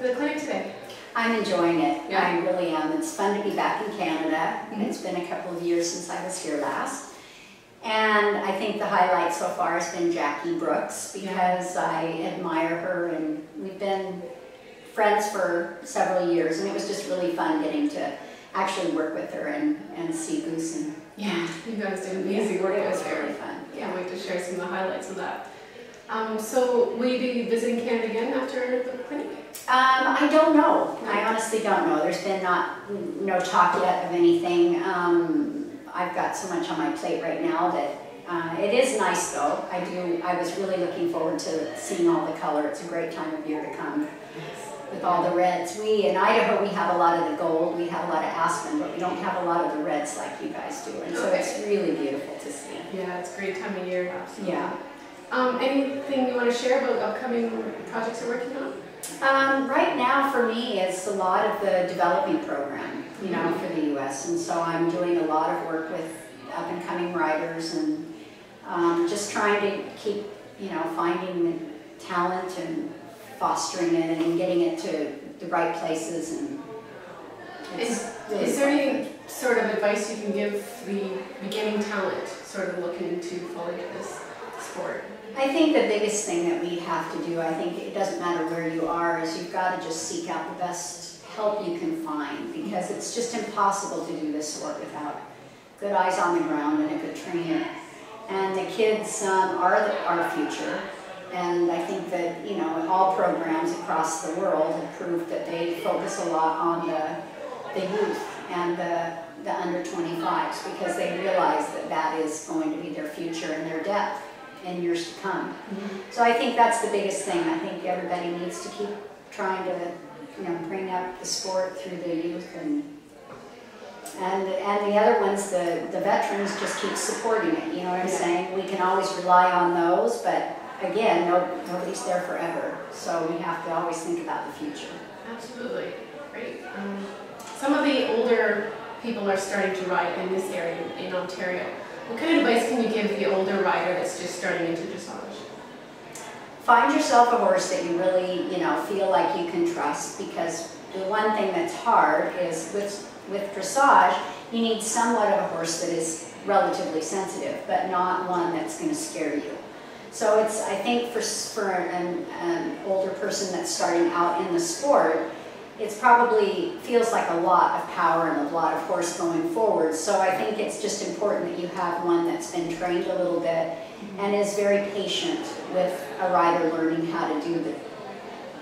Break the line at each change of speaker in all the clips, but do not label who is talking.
the clinic today?
I'm enjoying it.
Yeah.
I really am. It's fun to be back in Canada. It's been a couple of years since I was here last. And I think the highlight so far has been Jackie Brooks, because I admire her, and we've been friends for several years, and it was just really fun getting to actually work with her and see Goose. And
yeah, you guys did amazing work.
It was very fun.
Can't wait to share some of the highlights of that. So will you be visiting Canada again after the clinic?
I don't know. I honestly don't know. There's been no talk yet of anything. I've got so much on my plate right now that it is nice though. I was really looking forward to seeing all the color. It's a great time of year to come with all the reds. In Idaho, we have a lot of the gold, we have a lot of aspen, but we don't have a lot of the reds like you guys do. And so it's really beautiful to see.
Yeah, it's a great time of year. Absolutely.
Yeah.
Anything you want to share about upcoming projects you're working on?
Right now for me it's a lot of the developing program, you know, for the U.S. And so I'm doing a lot of work with up-and-coming writers and just trying to keep, you know, finding the talent and fostering it and getting it to the right places. And
is there any sort of advice you can give the beginning talent sort of looking to follow this sport?
I think the biggest thing that we have to do, I think it doesn't matter where you are, is you've got to just seek out the best help you can find, because it's just impossible to do this sport without good eyes on the ground and a good trainer. And the kids are our future, and I think that, you know, all programs across the world have proved that they focus a lot on the youth and the under 25s, because they realize that that is going to be their future and their depth in years to come. So I think that's the biggest thing. I think everybody needs to keep trying to, you know, bring up the sport through the youth, and the other ones, the veterans, just keep supporting it. You know what I'm saying? We can always rely on those, but again, nobody's there forever. So we have to always think about the future.
Absolutely. Great. Some of the older people are starting to ride in this area in Ontario. What kind of advice can you give the older rider that's just starting into dressage?
Find yourself a horse that you really, you know, feel like you can trust, because the one thing that's hard is with dressage, you need somewhat of a horse that is relatively sensitive, but not one that's going to scare you. So it's, I think for an older person that's starting out in the sport, it's probably feels like a lot of power and a lot of horse going forward. So I think it's just important that you have one that's been trained a little bit and is very patient with a rider learning how to do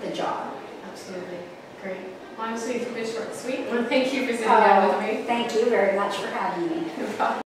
the job.
Absolutely. Great. Well, I'm sweet, short, sweet. Well, thank you for sitting down with me.
Thank you very much for having me.
No problem.